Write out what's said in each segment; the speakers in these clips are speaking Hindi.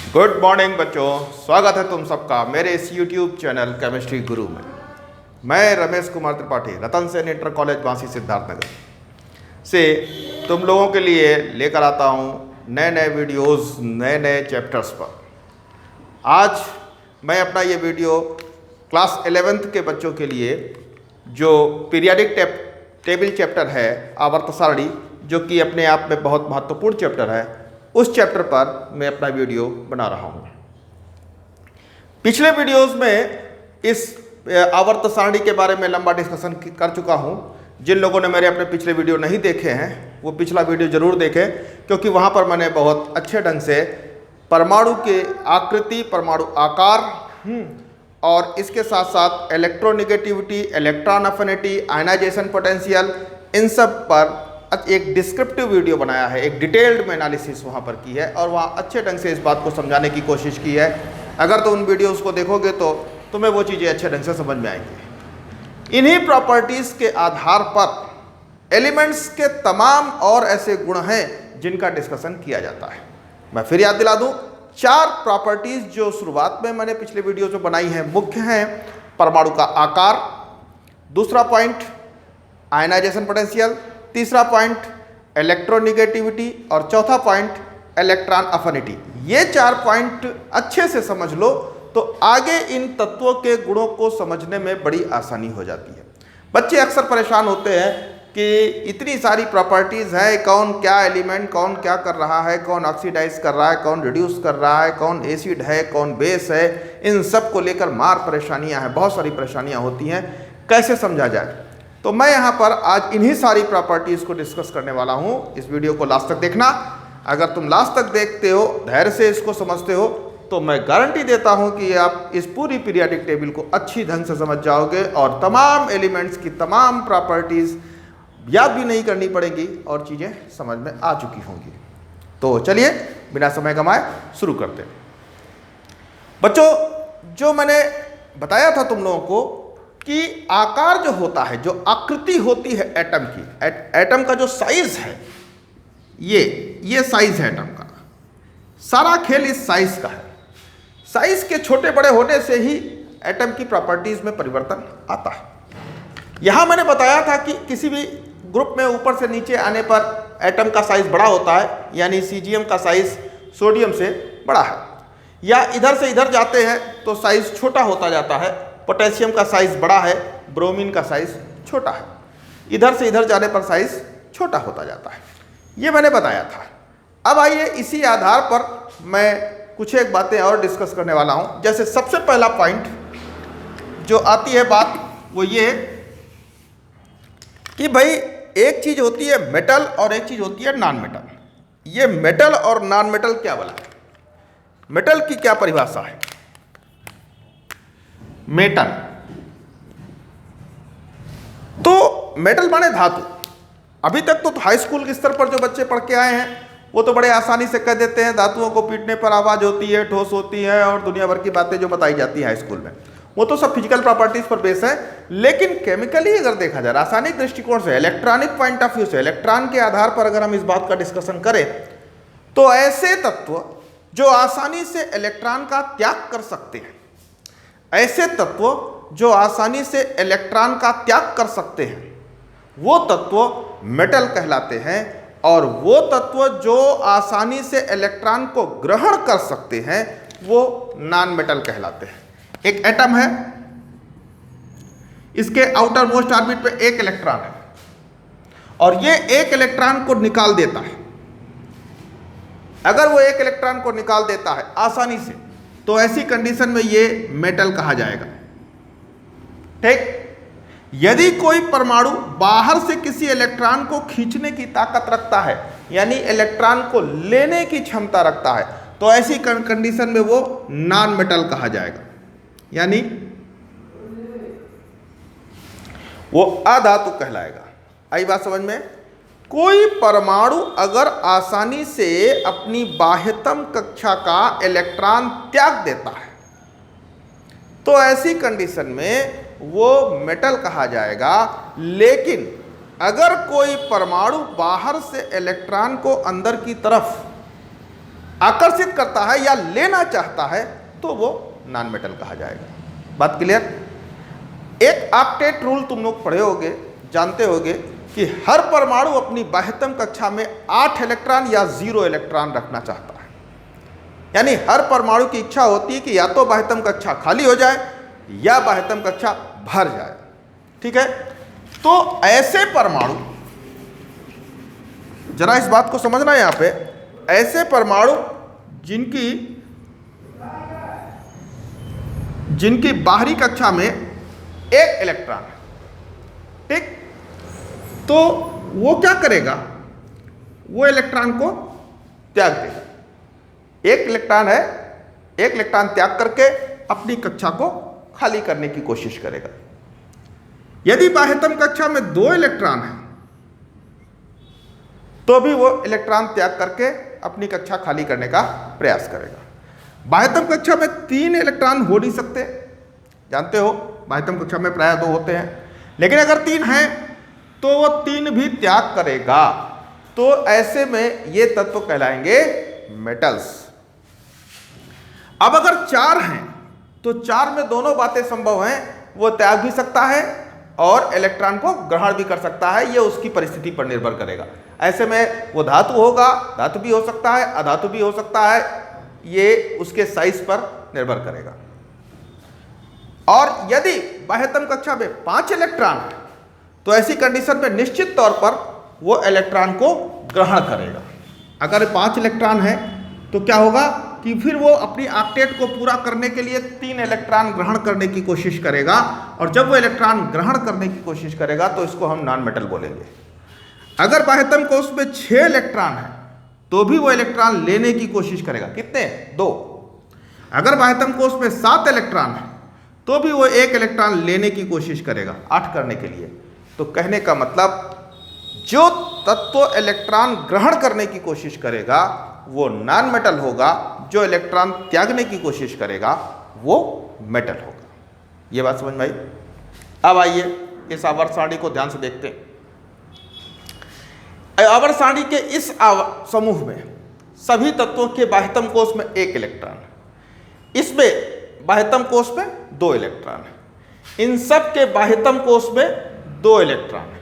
गुड मॉर्निंग बच्चों, स्वागत है तुम सबका मेरे इस YouTube चैनल केमिस्ट्री गुरु में। मैं रमेश कुमार त्रिपाठी रतन सेन इंटर कॉलेज बांसी सिद्धार्थनगर से तुम लोगों के लिए लेकर आता हूँ नए नए वीडियोस, नए नए चैप्टर्स पर। आज मैं अपना ये वीडियो क्लास 11th के बच्चों के लिए जो पीरियाडिक टेबल चैप्टर है आवर्त सारणी, जो कि अपने आप में बहुत महत्वपूर्ण चैप्टर है, उस चैप्टर पर मैं अपना वीडियो बना रहा हूँ। पिछले वीडियोस में इस आवर्त सारणी के बारे में लंबा डिस्कशन कर चुका हूँ। जिन लोगों ने मेरे अपने पिछले वीडियो नहीं देखे हैं वो पिछला वीडियो ज़रूर देखें, क्योंकि वहाँ पर मैंने बहुत अच्छे ढंग से परमाणु के आकृति, परमाणु आकार और इसके साथ साथ electronegativity, electron affinity, ionization potential, इन सब पर एक डिस्क्रिप्टिव वीडियो बनाया है। एक डिटेल्ड में एनालिसिस वहाँ पर की है और वहाँ अच्छे ढंग से इस बात को समझाने की कोशिश की है। अगर तो उन वीडियोस को देखोगे तो तुम्हें वो चीज़ें अच्छे ढंग से समझ में आएंगी। इन्हीं प्रॉपर्टीज़ के आधार पर एलिमेंट्स के तमाम और ऐसे गुण हैं जिनका डिस्कशन किया जाता है। मैं फिर याद दिला दूँ, 4 प्रॉपर्टीज़ जो शुरुआत में मैंने पिछले वीडियो जो बनाई हैं मुख्य हैं। परमाणु का आकार, दूसरा पॉइंट आयनाइजेशन पोटेंशियल, तीसरा पॉइंट इलेक्ट्रोनेगेटिविटी और चौथा पॉइंट इलेक्ट्रॉन अफिनिटी। ये 4 पॉइंट अच्छे से समझ लो तो आगे इन तत्वों के गुणों को समझने में बड़ी आसानी हो जाती है। बच्चे अक्सर परेशान होते हैं कि इतनी सारी प्रॉपर्टीज़ हैं, कौन क्या एलिमेंट कौन क्या कर रहा है, कौन ऑक्सीडाइज कर रहा है, कौन रिड्यूस कर रहा है, कौन एसिड है, कौन बेस है, इन सब को लेकर मार परेशानियां हैं, बहुत सारी परेशानियां होती हैं, कैसे समझा जाए। तो मैं यहाँ पर आज इन्हीं सारी प्रॉपर्टीज़ को डिस्कस करने वाला हूँ। इस वीडियो को लास्ट तक देखना। अगर तुम लास्ट तक देखते हो, धैर्य से इसको समझते हो, तो मैं गारंटी देता हूँ कि आप इस पूरी पीरियाडिक टेबल को अच्छी ढंग से समझ जाओगे और तमाम एलिमेंट्स की तमाम प्रॉपर्टीज़ याद भी नहीं करनी पड़ेगी और चीज़ें समझ में आ चुकी होंगी। तो चलिए बिना समय गंवाए शुरू करते हैं। बच्चों, जो मैंने बताया था तुम लोगों को कि आकार जो होता है, जो आकृति होती है एटम की, एटम का जो साइज है, ये साइज है एटम का। सारा खेल इस साइज का है। साइज के छोटे बड़े होने से ही एटम की प्रॉपर्टीज में परिवर्तन आता है। यहां मैंने बताया था कि किसी भी ग्रुप में ऊपर से नीचे आने पर एटम का साइज बड़ा होता है, यानी सीजियम का साइज सोडियम से बड़ा है, या इधर से इधर जाते हैं तो साइज छोटा होता जाता है। पोटेशियम का साइज बड़ा है, ब्रोमीन का साइज छोटा है, इधर से इधर जाने पर साइज छोटा होता जाता है। ये मैंने बताया था। अब आइए इसी आधार पर मैं कुछ एक बातें और डिस्कस करने वाला हूं। जैसे सबसे पहला पॉइंट जो आती है बात वो ये कि भाई एक चीज होती है मेटल और एक चीज होती है नॉन मेटल। ये मेटल और नॉन मेटल क्या बोला है? मेटल की क्या परिभाषा है? मेटल तो मेटल माने धातु। अभी तक तो हाई स्कूल के स्तर पर जो बच्चे पढ़ के आए हैं वो तो बड़े आसानी से कह देते हैं धातुओं को पीटने पर आवाज होती है, ठोस होती है और दुनिया भर की बातें जो बताई जाती है हाई स्कूल में, वो तो सब फिजिकल प्रॉपर्टीज पर बेस है। लेकिन केमिकली अगर देखा जाए, रासायनिक दृष्टिकोण से, इलेक्ट्रॉनिक पॉइंट ऑफ व्यू से, इलेक्ट्रॉन के आधार पर अगर हम इस बात का डिस्कशन करें तो ऐसे तत्व जो आसानी से इलेक्ट्रॉन का त्याग कर सकते हैं, ऐसे तत्व जो आसानी से इलेक्ट्रॉन का त्याग कर सकते हैं, वो तत्व मेटल कहलाते हैं। और वो तत्व जो आसानी से इलेक्ट्रॉन को ग्रहण कर सकते हैं वो नॉन मेटल कहलाते हैं। एक एटम है, इसके आउटर मोस्ट ऑर्बिट पे एक इलेक्ट्रॉन है और ये एक इलेक्ट्रॉन को निकाल देता है। अगर वो एक इलेक्ट्रॉन को निकाल देता है आसानी से, तो ऐसी कंडीशन में ये मेटल कहा जाएगा। ठीक, यदि कोई परमाणु बाहर से किसी इलेक्ट्रॉन को खींचने की ताकत रखता है, यानी इलेक्ट्रॉन को लेने की क्षमता रखता है, तो ऐसी कंडीशन में वो नॉन मेटल कहा जाएगा, यानी वो अधातु कहलाएगा। आई बात समझ में? कोई परमाणु अगर आसानी से अपनी बाह्यतम कक्षा का इलेक्ट्रॉन त्याग देता है तो ऐसी कंडीशन में वो मेटल कहा जाएगा। लेकिन अगर कोई परमाणु बाहर से इलेक्ट्रॉन को अंदर की तरफ आकर्षित करता है या लेना चाहता है तो वो नॉन मेटल कहा जाएगा। बात क्लियर? एक ऑक्टेट रूल तुम लोग पढ़े होगे, जानते होगे कि हर परमाणु अपनी बाह्यतम कक्षा में 8 इलेक्ट्रॉन या 0 इलेक्ट्रॉन रखना चाहता है। यानी हर परमाणु की इच्छा होती है कि या तो बाह्यतम कक्षा खाली हो जाए या बाह्यतम कक्षा भर जाए। ठीक है, तो ऐसे परमाणु, जरा इस बात को समझना यहां पे, ऐसे परमाणु जिनकी बाहरी कक्षा में 1 इलेक्ट्रॉन है, ठीक, तो वो क्या करेगा, वो इलेक्ट्रॉन को त्याग देगा। 1 इलेक्ट्रॉन है, 1 इलेक्ट्रॉन त्याग करके अपनी कक्षा को खाली करने की कोशिश करेगा। यदि बाह्यतम कक्षा में 2 इलेक्ट्रॉन है तो भी वो इलेक्ट्रॉन त्याग करके अपनी कक्षा खाली करने का प्रयास करेगा। बाह्यतम कक्षा में 3 इलेक्ट्रॉन हो नहीं सकते, जानते हो बाह्यतम कक्षा में प्रायः 2 होते हैं, लेकिन अगर 3 हैं तो वो 3 भी त्याग करेगा। तो ऐसे में ये तत्व कहलाएंगे मेटल्स। अब अगर 4 हैं तो 4 में दोनों बातें संभव हैं, वो त्याग भी सकता है और इलेक्ट्रॉन को ग्रहण भी कर सकता है, ये उसकी परिस्थिति पर निर्भर करेगा। ऐसे में वो धातु होगा, धातु भी हो सकता है, अधातु भी हो सकता है, ये उसके साइज पर निर्भर करेगा। और यदि बाह्यतम कक्षा में 5 इलेक्ट्रॉन है तो ऐसी कंडीशन में निश्चित तौर पर वो इलेक्ट्रॉन को ग्रहण करेगा। अगर 5 इलेक्ट्रॉन है तो क्या होगा कि फिर वो अपनी ऑक्टेट को पूरा करने के लिए 3 इलेक्ट्रॉन ग्रहण करने की कोशिश करेगा, और जब वो इलेक्ट्रॉन ग्रहण करने की कोशिश करेगा तो इसको हम नॉन मेटल बोलेंगे। अगर बाह्यतम कोश में 6 इलेक्ट्रॉन है तो भी वो इलेक्ट्रॉन लेने की कोशिश करेगा। कितने? 2। अगर बाह्यतम कोश में 7 इलेक्ट्रॉन है तो भी वो 1 इलेक्ट्रॉन लेने की कोशिश करेगा 8 करने के लिए। तो कहने का मतलब जो तत्व इलेक्ट्रॉन ग्रहण करने की कोशिश करेगा वो नॉन मेटल होगा, जो इलेक्ट्रॉन त्यागने की कोशिश करेगा वो मेटल होगा। ये बात समझ में आई? अब आइए इस आवर्त सारणी को ध्यान से देखते हैं। आवर्त सारणी के इस समूह में सभी तत्वों के बाह्यतम कोश में 1 इलेक्ट्रॉन है, इसमें बाह्यतम कोश में 2 इलेक्ट्रॉन है, इन सब के बाह्यतम कोश में 2 इलेक्ट्रॉन है,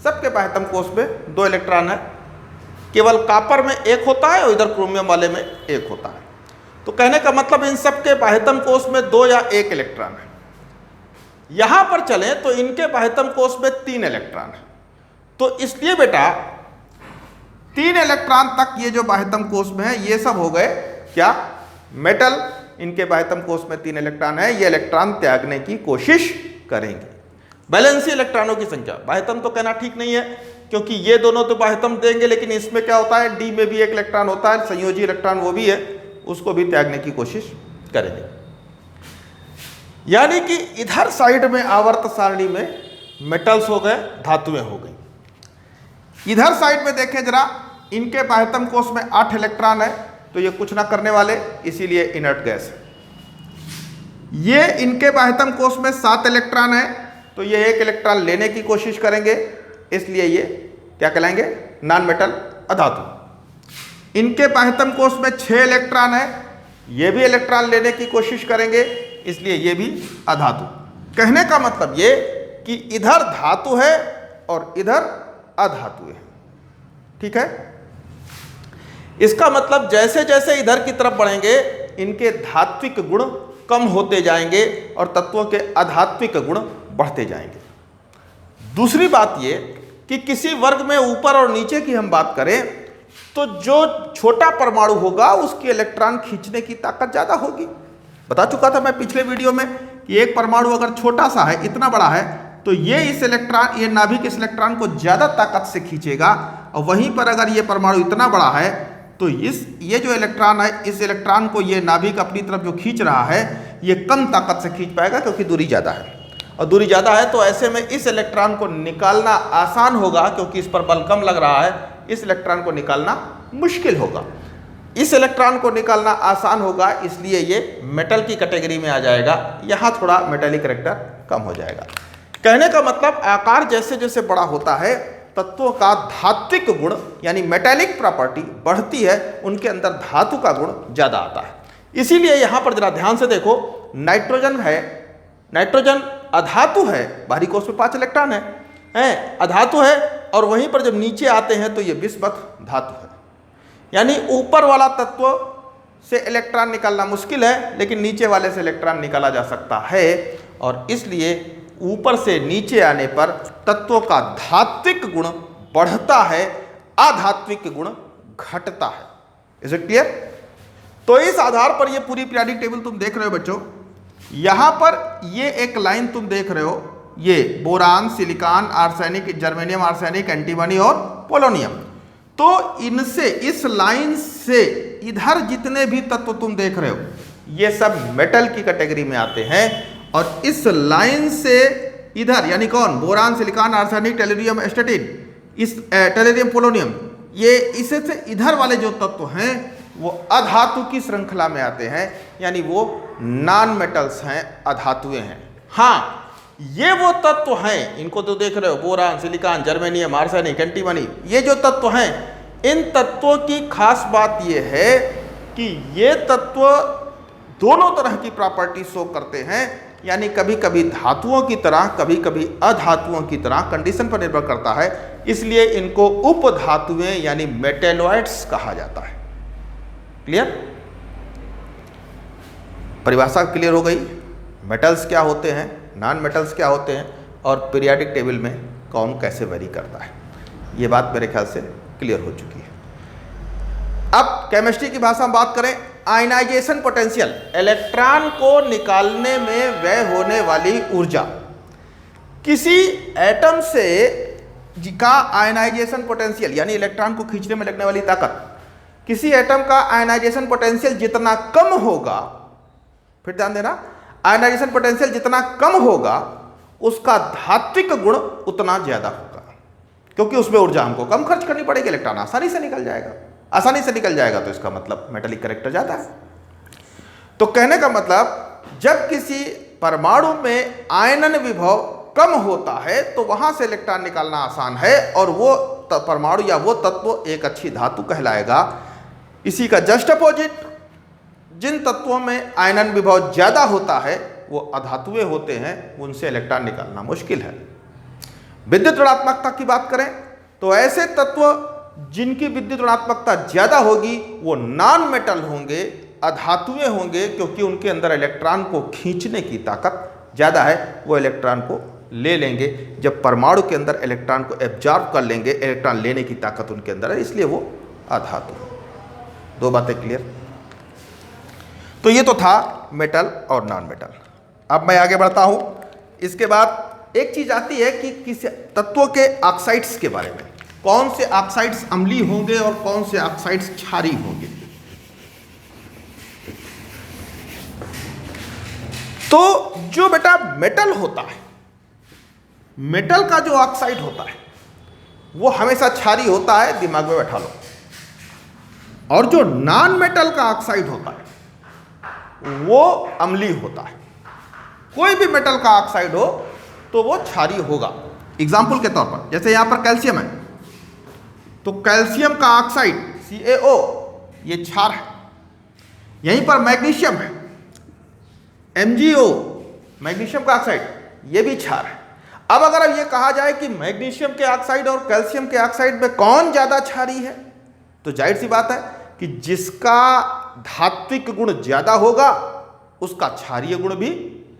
सबके बाह्यतम कोश में 2 इलेक्ट्रॉन है। केवल कॉपर में 1 होता है और इधर क्रोमियम वाले में 1 होता है। तो कहने का मतलब इन सब के बाह्यतम कोश में 2 या 1 इलेक्ट्रॉन है। यहां पर चलें तो इनके बाह्यतम कोश में 3 इलेक्ट्रॉन है। तो इसलिए बेटा 3 इलेक्ट्रॉन तक ये जो बाह्यतम कोश में है ये सब हो गए क्या? मेटल। इनके बाह्यतम कोश में 3 इलेक्ट्रॉन है, ये इलेक्ट्रॉन त्यागने की कोशिश करेंगे। बैलेंसी इलेक्ट्रॉनों की संख्या, बाह्यतम तो कहना ठीक नहीं है क्योंकि ये दोनों तो बाह्यतम देंगे, लेकिन इसमें क्या होता है, डी में भी 1 इलेक्ट्रॉन होता है, संयोजी इलेक्ट्रॉन वो भी है, उसको भी त्यागने की कोशिश करेंगे। यानी कि इधर साइड में आवर्त सारणी में मेटल्स हो गए, धातुएं हो गई। इधर साइड में देखें जरा, इनके बाह्यतम कोश में 8 इलेक्ट्रॉन है, तो ये कुछ ना करने वाले, इसीलिए इनर्ट गैस है। ये इनके बाह्यतम कोश में 7 इलेक्ट्रॉन है, तो ये 1 इलेक्ट्रॉन लेने की कोशिश करेंगे, इसलिए ये क्या कहलाएंगे? नॉन मेटल, अधातु। इनके बाह्यतम कोश में 6 इलेक्ट्रॉन है, ये भी इलेक्ट्रॉन लेने की कोशिश करेंगे, इसलिए ये भी अधातु। कहने का मतलब ये कि इधर धातु है और इधर अधातु है। ठीक है, इसका मतलब जैसे जैसे इधर की तरफ बढ़ेंगे इनके धात्विक गुण कम होते जाएंगे और तत्वों के अधात्विक गुण बढ़ते जाएंगे। दूसरी बात ये कि किसी वर्ग में ऊपर और नीचे की हम बात करें तो जो छोटा परमाणु होगा उसकी इलेक्ट्रॉन खींचने की ताकत ज्यादा होगी। बता चुका था मैं पिछले वीडियो में कि एक परमाणु अगर छोटा सा है, इतना बड़ा है, तो ये इस इलेक्ट्रॉन, ये नाभिक इस इलेक्ट्रॉन को ज्यादा ताकत से खींचेगा, और वहीं पर अगर ये परमाणु इतना बड़ा है तो ये जो इलेक्ट्रॉन है, इस इलेक्ट्रॉन को ये नाभिक अपनी तरफ जो खींच रहा है ये कम ताकत से खींच पाएगा क्योंकि दूरी ज़्यादा है, और दूरी ज़्यादा है तो ऐसे में इस इलेक्ट्रॉन को निकालना आसान होगा क्योंकि इस पर बल कम लग रहा है, इस इलेक्ट्रॉन को निकालना मुश्किल होगा। इस इलेक्ट्रॉन को निकालना आसान होगा, इसलिए ये मेटल की कैटेगरी में आ जाएगा, यहाँ थोड़ा मेटेलिक कैरेक्टर कम हो जाएगा। कहने का मतलब आकार जैसे जैसे बड़ा होता है तत्वों का धात्विक गुण यानी मेटेलिक प्रॉपर्टी बढ़ती है, उनके अंदर धातु का गुण ज़्यादा आता है। इसीलिए यहाँ पर जरा ध्यान से देखो, नाइट्रोजन है, नाइट्रोजन अधातु है, बाहरी कोश में 5 इलेक्ट्रॉन है, अधातु है, और वहीं पर जब नीचे आते हैं तो ये बिस्मथ धातु है। यानी ऊपर वाला तत्व से इलेक्ट्रॉन निकालना मुश्किल है, लेकिन नीचे वाले से इलेक्ट्रॉन निकाला जा सकता है, और इसलिए ऊपर से नीचे आने पर तत्वों का धात्विक गुण बढ़ता है, अधात्विक गुण घटता है। Is it clear? तो इस आधार पर ये पूरी पीरियोडिक टेबल तुम देख रहे हो बच्चों, यहां पर ये एक लाइन तुम देख रहे हो, ये boron, silicon, arsenic, germanium, arsenic, antimony और पोलोनियम। तो इनसे, इस लाइन से इधर जितने भी तत्व तुम देख रहे हो, ये सब मेटल की कैटेगरी में आते हैं, और इस लाइन से इधर यानी कौन, बोरान, सिलिकॉन, आर्सेनिक, टेलुरियम, एस्टेटिन, इस टेलुरियम, पोलोनियम, ये इसे से इधर वाले जो तत्व हैं वो अधातु की श्रृंखला में आते हैं, यानी वो नॉन मेटल्स हैं, अधातुएं हैं। हाँ, ये वो तत्व हैं, इनको तो देख रहे हो, boron, silicon, germanium, arsenic, antimony, ये जो तत्व हैं, इन तत्वों की खास बात ये है कि ये तत्व दोनों तरह की प्रॉपर्टी शो करते हैं, यानी कभी कभी धातुओं की तरह, कभी कभी अधातुओं की तरह, कंडीशन पर निर्भर करता है, इसलिए इनको उपधातुएं यानी मेटेलॉइड्स कहा जाता है। क्लियर? परिभाषा क्लियर हो गई, मेटल्स क्या होते हैं, नॉन मेटल्स क्या होते हैं, और पीरियोडिक टेबल में कौन कैसे वेरी करता है, ये बात मेरे ख्याल से क्लियर हो चुकी है। अब केमिस्ट्री की भाषा में बात करें, आयनाइजेशन पोटेंशियल, इलेक्ट्रॉन को निकालने में व्यय होने वाली ऊर्जा। किसी एटम से का आयनाइजेशन पोटेंशियल यानी इलेक्ट्रॉन को खींचने में लगने वाली ताकत, किसी एटम का आयनाइजेशन पोटेंशियल जितना कम होगा, फिर ध्यान देना, आयनाइजेशन पोटेंशियल जितना कम होगा उसका धात्विक गुण उतना ज्यादा होगा, क्योंकि उसमें ऊर्जा हमको कम खर्च करनी पड़ेगी, इलेक्ट्रॉन आसानी से निकल जाएगा, आसानी से निकल जाएगा, तो इसका मतलब मेटेलिक कैरेक्टर ज्यादा है। तो कहने का मतलब, जब किसी परमाणु में आयनन विभव कम होता है तो वहां से इलेक्ट्रॉन निकालना आसान है, और वो परमाणु या वो तत्व एक अच्छी धातु कहलाएगा। इसी का जस्ट अपोजिट, जिन तत्वों में आयनन विभव ज्यादा होता है वो अधातुएं होते हैं, उनसे इलेक्ट्रॉन निकालना मुश्किल है। विद्युत ऋणात्मकता की बात करें तो ऐसे तत्व जिनकी विद्युत ऋणात्मकता ज्यादा होगी वो नॉन मेटल होंगे, अधातुएं होंगे, क्योंकि उनके अंदर इलेक्ट्रॉन को खींचने की ताकत ज्यादा है, वो इलेक्ट्रॉन को ले लेंगे। जब परमाणु के अंदर इलेक्ट्रॉन को एब्जॉर्ब कर लेंगे, इलेक्ट्रॉन लेने की ताकत उनके अंदर है, इसलिए वो अधातु है। दो बातें क्लियर? तो ये तो था मेटल और नॉन मेटल। अब मैं आगे बढ़ता हूं। इसके बाद एक चीज आती है कि किसी तत्वों के ऑक्साइड्स के बारे में, कौन से ऑक्साइड्स अम्लीय होंगे और कौन से ऑक्साइड्स क्षारीय होंगे। तो जो बेटा मेटल होता है, मेटल का जो ऑक्साइड होता है वो हमेशा क्षारीय होता है, दिमाग में बैठा लो। और जो नॉन मेटल का ऑक्साइड होता है वो अम्लीय होता है। कोई भी मेटल का ऑक्साइड हो तो वो क्षारीय होगा। एग्जाम्पल के तौर पर, जैसे यहां पर कैल्शियम है, तो कैल्शियम का ऑक्साइड CaO ये क्षार है। यहीं पर मैग्नीशियम है, MgO मैग्नीशियम का ऑक्साइड, ये भी क्षार है। अब अगर अब ये कहा जाए कि मैग्नीशियम के ऑक्साइड और कैल्शियम के ऑक्साइड में कौन ज्यादा क्षारीय है, तो जाहिर सी बात है कि जिसका धात्विक गुण ज्यादा होगा उसका क्षारीय गुण भी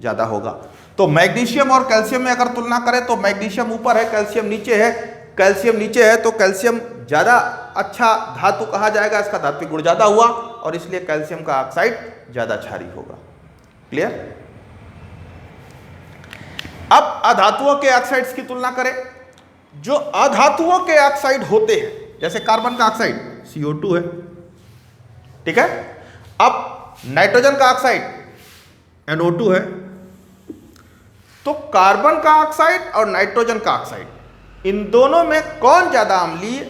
ज्यादा होगा। तो मैग्नीशियम और कैल्शियम में अगर तुलना करें तो मैग्नीशियम ऊपर है, कैल्शियम नीचे है। कैल्शियम नीचे है तो कैल्शियम ज्यादा अच्छा धातु कहा जाएगा, इसका धात्विक गुण ज्यादा हुआ, और इसलिए कैल्शियम का ऑक्साइड ज्यादा क्षारीय होगा। क्लियर? अब अधातुओं के ऑक्साइड्स की तुलना करें। जो अधातुओं के ऑक्साइड होते हैं, जैसे कार्बन का ऑक्साइड CO2 है, ठीक है। अब नाइट्रोजन का ऑक्साइड NO2 है। तो कार्बन का ऑक्साइड और नाइट्रोजन का ऑक्साइड, इन दोनों में कौन ज्यादा अम्लीय?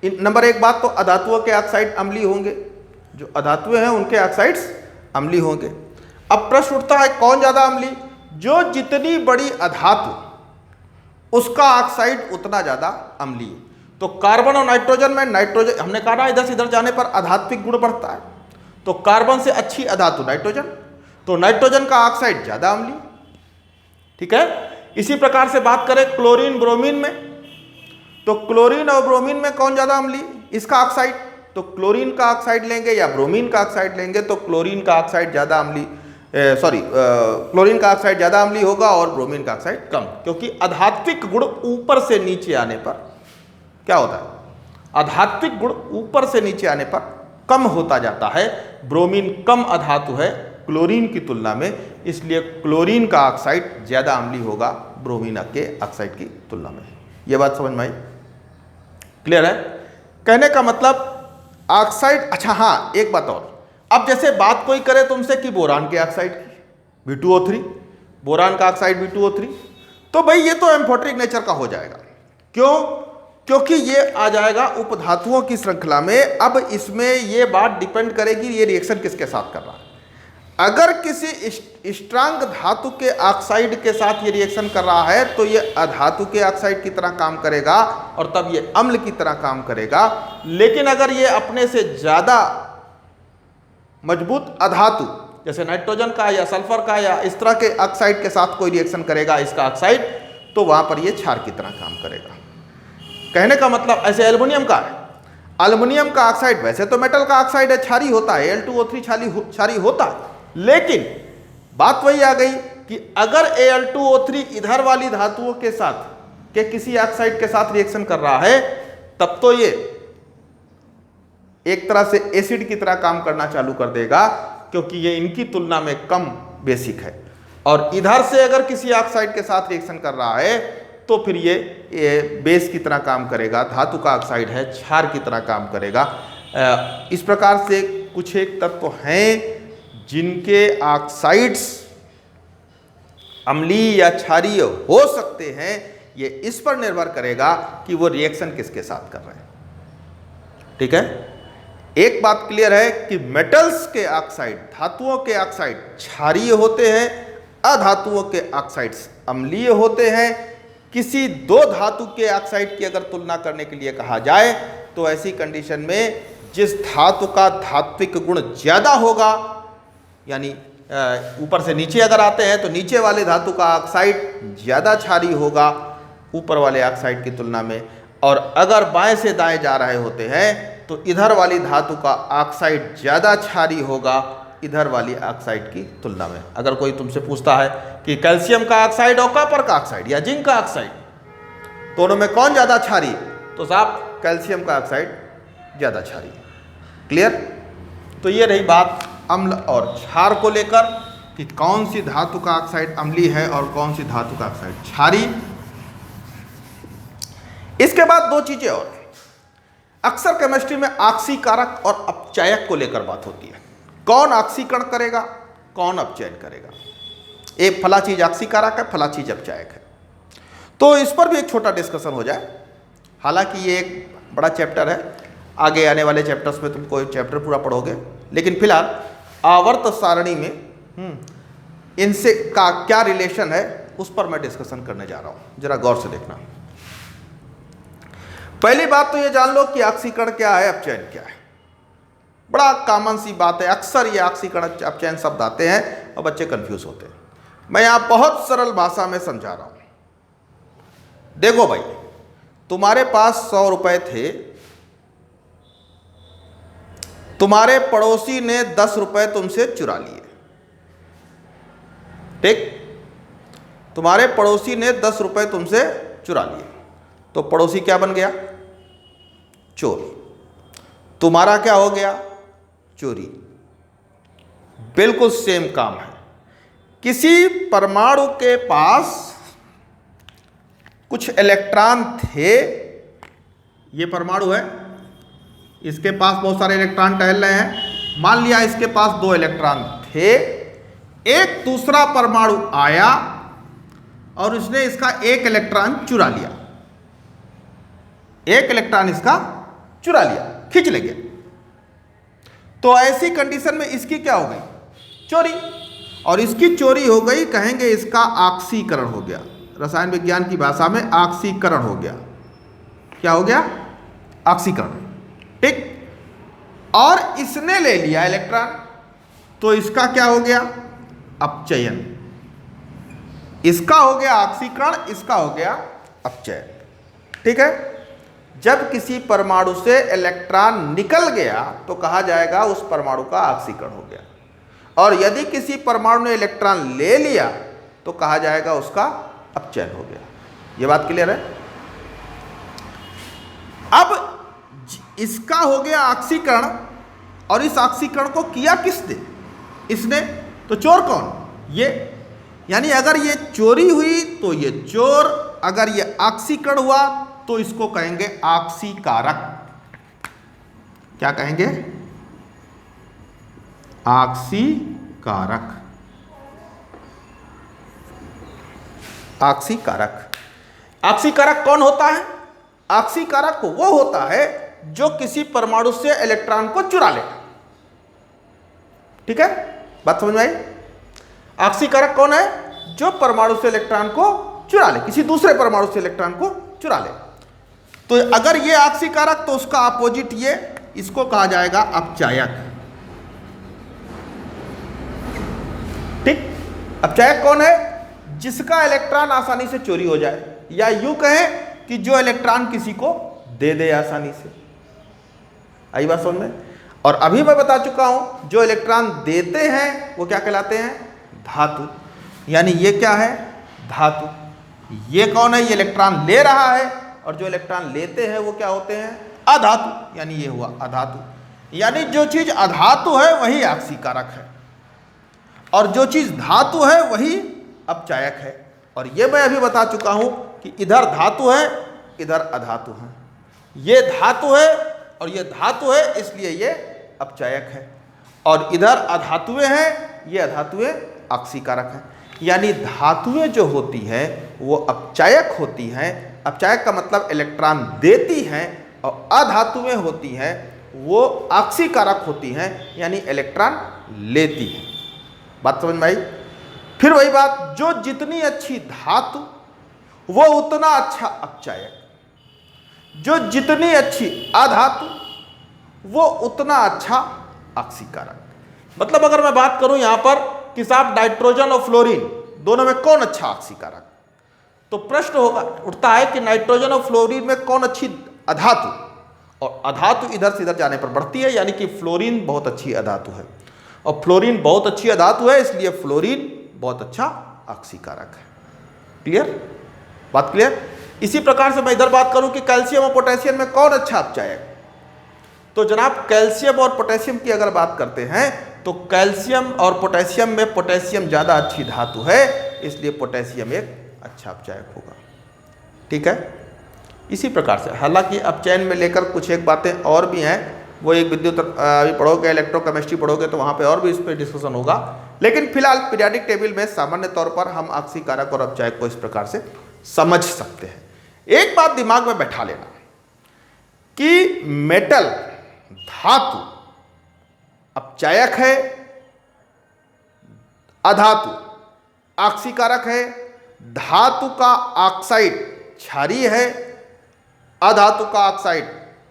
नंबर एक बात तो अधातुओं के ऑक्साइड अम्लीय होंगे, जो अधातुएं हैं उनके ऑक्साइड्स अम्लीय होंगे। अब प्रश्न उठता है कौन ज्यादा अम्लीय? जो जितनी बड़ी अधातु उसका ऑक्साइड उतना ज्यादा अम्लीय। तो कार्बन और नाइट्रोजन में, नाइट्रोजन हमने कहा ना इधर से इधर जाने पर अधात्विक गुण बढ़ता है, तो कार्बन से अच्छी अधातु नाइट्रोजन, तो नाइट्रोजन का ऑक्साइड ज्यादा अम्लीय। ठीक है। इसी प्रकार से बात करें क्लोरीन ब्रोमीन में, तो क्लोरीन और ब्रोमीन में कौन ज्यादा अम्लीय, इसका ऑक्साइड। तो क्लोरीन का ऑक्साइड लेंगे या ब्रोमीन का ऑक्साइड लेंगे तो क्लोरीन का ऑक्साइड ज्यादा अम्लीय, क्लोरीन का ऑक्साइड ज्यादा अम्लीय होगा और ब्रोमीन का ऑक्साइड कम, क्योंकि आध्यात्मिक गुण ऊपर से नीचे आने पर क्या होता है, आध्यात्मिक गुण ऊपर से नीचे आने पर कम होता जाता है। ब्रोमीन कम अधातु है क्लोरीन की तुलना में, इसलिए क्लोरीन का ऑक्साइड ज्यादा अम्लीय होगा ब्रोमीन के ऑक्साइड की तुलना में। यह बात समझ में आई? क्लियर है? कहने का मतलब ऑक्साइड। अच्छा हाँ, एक बात और, अब जैसे बात कोई करे तुमसे कि बोरान के ऑक्साइड की B2O3, बोरान का ऑक्साइड B2O3, तो भाई ये तो एम्फोटेरिक नेचर का हो जाएगा। क्यों? क्योंकि ये आ जाएगा उपधातुओं की श्रृंखला में। अब इसमें ये बात डिपेंड करेगी ये रिएक्शन किसके साथ कर रहा है। अगर किसी स्ट्रांग धातु के ऑक्साइड के साथ ये रिएक्शन कर रहा है तो ये अधातु के ऑक्साइड की तरह काम करेगा और तब ये अम्ल की तरह काम करेगा। लेकिन अगर ये अपने से ज्यादा मजबूत अधातु जैसे नाइट्रोजन का या सल्फर का या इस तरह के ऑक्साइड के साथ कोई रिएक्शन करेगा इसका ऑक्साइड, तो वहां पर ये क्षार की तरह काम करेगा। कहने का मतलब ऐसे एल्युमिनियम का है, एल्युमिनियम का ऑक्साइड वैसे तो मेटल का ऑक्साइड है, क्षारी होता है, Al2O3 क्षारी होता है, लेकिन बात वही आ गई कि अगर Al2O3 इधर वाली धातुओं के साथ के किसी ऑक्साइड के साथ रिएक्शन कर रहा है तब तो ये एक तरह से एसिड की तरह काम करना चालू कर देगा, क्योंकि ये इनकी तुलना में कम बेसिक है। और इधर से अगर किसी ऑक्साइड के साथ रिएक्शन कर रहा है तो फिर ये बेस की तरह काम करेगा, धातु का ऑक्साइड है, क्षार की तरह काम करेगा। इस प्रकार से कुछ एक तत्व हैं जिनके ऑक्साइड्स अम्लीय या क्षारीय हो सकते हैं। ये इस पर निर्भर करेगा कि वो रिएक्शन किसके साथ कर रहे हैं। ठीक है। एक बात क्लियर है कि मेटल्स के ऑक्साइड, धातुओं के ऑक्साइड क्षारीय होते हैं, अधातुओं के ऑक्साइड्स अम्लीय होते हैं। किसी दो धातु के ऑक्साइड की अगर तुलना करने के लिए कहा जाए तो ऐसी कंडीशन में जिस धातु का धात्विक गुण ज्यादा होगा, यानी ऊपर से नीचे अगर आते हैं तो नीचे वाले धातु का ऑक्साइड ज्यादा क्षारीय होगा ऊपर वाले ऑक्साइड की तुलना में, और अगर बाएं से दाएं जा रहे होते हैं तो इधर वाली धातु का ऑक्साइड ज्यादा क्षारीय होगा इधर वाली ऑक्साइड की तुलना में। अगर कोई तुमसे पूछता है कि कैल्शियम का ऑक्साइड और कॉपर का ऑक्साइड या जिंक का ऑक्साइड दोनों में कौन ज्यादा क्षारीय, तो साहब कैल्शियम का ऑक्साइड ज्यादा क्षारीय। क्लियर? तो ये रही बात अम्ल और क्षार को लेकर कि कौन सी धातु का ऑक्साइड अम्लीय है और कौन सी धातु का ऑक्साइड क्षारीय। इसके बाद दो चीजें और, अक्सर केमिस्ट्री में ऑक्सीकारक और अपचयक को लेकर बात होती है। कौन ऑक्सीकरण करेगा, कौन अपचयन करेगा। एक फला चीज ऑक्सीकारक है, फला चीज अपचयक है। तो इस पर भी एक छोटा डिस्कशन हो जाए। हालांकि ये एक बड़ा चैप्टर है, आगे आने वाले चैप्टर्स में तुम कोई चैप्टर पूरा पढ़ोगे, लेकिन फिलहाल आवर्त सारणी में इनसे का क्या रिलेशन है उस पर मैं डिस्कशन करने जा रहा हूं, जरा गौर से देखना। पहली बात तो ये जान लो कि ऑक्सीकरण क्या है, अपचयन क्या है। बड़ा कॉमन सी बात है, अक्सर ये ऑक्सीकरण अपचयन शब्द आते हैं और बच्चे कंफ्यूज होते हैं। मैं यहां बहुत सरल भाषा में समझा रहा हूं। देखो भाई, तुम्हारे पास 100 रुपए थे, तुम्हारे पड़ोसी ने 10 रुपए तुमसे चुरा लिए। ठीक? तुम्हारे पड़ोसी ने 10 रुपए तुमसे चुरा लिए, तो पड़ोसी क्या बन गया? चोर। तुम्हारा क्या हो गया? चोरी। बिल्कुल सेम काम है। किसी परमाणु के पास कुछ इलेक्ट्रॉन थे, ये परमाणु है, इसके पास बहुत सारे इलेक्ट्रॉन टहल रहे हैं। मान लिया इसके पास 2 इलेक्ट्रॉन थे, एक दूसरा परमाणु आया और उसने इसका एक इलेक्ट्रॉन चुरा लिया, एक इलेक्ट्रॉन इसका चुरा लिया, खींच ले गया। तो ऐसी कंडीशन में इसकी क्या हो गई? चोरी। और इसकी चोरी हो गई, कहेंगे इसका ऑक्सीकरण हो गया। रसायन विज्ञान की भाषा में ऑक्सीकरण हो गया। क्या हो गया? ऑक्सीकरण। ठीक। और इसने ले लिया इलेक्ट्रॉन, तो इसका क्या हो गया? अपचयन। इसका हो गया ऑक्सीकरण, इसका हो गया अपचयन। ठीक है। जब किसी परमाणु से इलेक्ट्रॉन निकल गया तो कहा जाएगा उस परमाणु का ऑक्सीकरण हो गया, और यदि किसी परमाणु ने इलेक्ट्रॉन ले लिया तो कहा जाएगा उसका अपचयन हो गया। यह बात क्लियर है? अब इसका हो गया ऑक्सीकरण, और इस ऑक्सीकरण को किया किसने? इसने। तो चोर कौन? ये। यानी अगर ये चोरी हुई तो ये चोर, अगर ये ऑक्सीकरण हुआ तो इसको कहेंगे ऑक्सीकारक। क्या कहेंगे? ऑक्सीकारक। ऑक्सीकारक। ऑक्सीकारक कौन होता है? ऑक्सीकारक वो होता है जो किसी परमाणु से इलेक्ट्रॉन को चुरा ले। ठीक है, बात समझ में आई? ऑक्सीकारक कौन है? जो परमाणु से इलेक्ट्रॉन को चुरा ले, किसी दूसरे परमाणु से इलेक्ट्रॉन को चुरा ले। तो अगर ये ऑक्सीकारक तो उसका अपोजिट ये, इसको कहा जाएगा अपचायक। ठीक। अपचायक कौन है? जिसका इलेक्ट्रॉन आसानी से चोरी हो जाए, या यूं कहें कि जो इलेक्ट्रॉन किसी को दे दे आसानी से। आई बात समझ में? और अभी मैं बता चुका हूं जो इलेक्ट्रॉन देते हैं वो क्या कहलाते हैं? धातु। यानी ये क्या है? धातु। ये कौन है? ये इलेक्ट्रॉन ले रहा है, और जो इलेक्ट्रॉन लेते हैं वो क्या होते हैं? अधातु। यानी ये हुआ अधातु। यानी जो चीज अधातु है वही ऑक्सीकारक है, और जो चीज धातु है वही अपचायक है। और ये मैं अभी बता चुका हूं कि इधर धातु है, इधर अधातु है। ये धातु है और ये धातु है, इसलिए ये अपचायक है, और इधर अधातुएं हैं, ये अधातुएं ऑक्सीकारक हैं। यानी धातुएं जो होती हैं वो अपचायक होती हैं। अपचायक का मतलब इलेक्ट्रॉन देती हैं, और अधातुएं होती हैं वो ऑक्सीकारक होती हैं, यानी इलेक्ट्रॉन लेती हैं। बात समझ में आई? फिर वही बात, जो जितनी अच्छी धातु वो उतना अच्छा अपचायक, जो जितनी अच्छी अधातु वो उतना अच्छा ऑक्सीकारक। मतलब अगर मैं बात करूं यहां पर कि साहब नाइट्रोजन और फ्लोरीन दोनों में कौन अच्छा ऑक्सीकारक, तो प्रश्न होगा उठता है कि नाइट्रोजन और फ्लोरीन में कौन अच्छी अधातु, और अधातु इधर से इधर जाने पर बढ़ती है, यानी कि फ्लोरीन बहुत अच्छी अधातु है, और फ्लोरीन बहुत अच्छी अधातु है, इसलिए फ्लोरीन बहुत अच्छा ऑक्सीकारक है। क्लियर? बात क्लियर? इसी प्रकार से मैं इधर बात करूं कि कैल्शियम और पोटेशियम में कौन अच्छा अपचायक, तो जनाब कैल्शियम और पोटेशियम की अगर बात करते हैं तो कैल्शियम और पोटेशियम में पोटेशियम ज़्यादा अच्छी धातु है, इसलिए पोटेशियम एक अच्छा अपचायक होगा। ठीक है? इसी प्रकार से, हालांकि अपचयन में लेकर कुछ एक बातें और भी हैं, वो एक विद्युत अभी पढ़ोगे, इलेक्ट्रोकेमिस्ट्री पढ़ोगे तो वहाँ पे और भी इस पर डिस्कशन होगा। लेकिन फिलहाल पीरियाडिक टेबल में सामान्य तौर पर हम ऑक्सीकारक और अपचायक को इस प्रकार से समझ सकते हैं। एक बात दिमाग में बैठा लेना कि मेटल धातु अपचायक है, अधातु ऑक्सीकारक है, धातु का ऑक्साइड क्षारीय है, अधातु का ऑक्साइड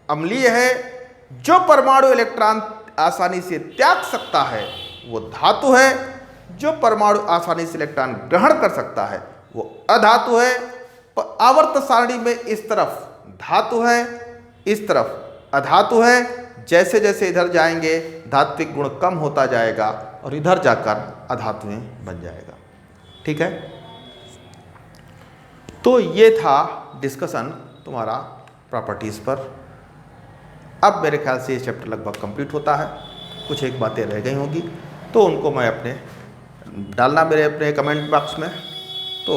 अम्लीय है। जो परमाणु इलेक्ट्रॉन आसानी से त्याग सकता है वो धातु है, जो परमाणु आसानी से इलेक्ट्रॉन ग्रहण कर सकता है वो अधातु है। आवर्त सारणी में इस तरफ धातु है, इस तरफ अधातु है। जैसे जैसे इधर जाएंगे धात्विक गुण कम होता जाएगा और इधर जाकर अधातुएं बन जाएगा। ठीक है? तो ये था डिस्कशन तुम्हारा प्रॉपर्टीज़ पर। अब मेरे ख्याल से ये चैप्टर लगभग कंप्लीट होता है। कुछ एक बातें रह गई होंगी तो उनको मैं अपने डालना मेरे अपने कमेंट बॉक्स में, तो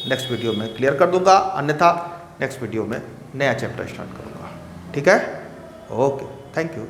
नेक्स्ट वीडियो में क्लियर कर दूंगा, अन्यथा नेक्स्ट वीडियो में नया चैप्टर स्टार्ट करूंगा। ठीक है? Okay, thank you.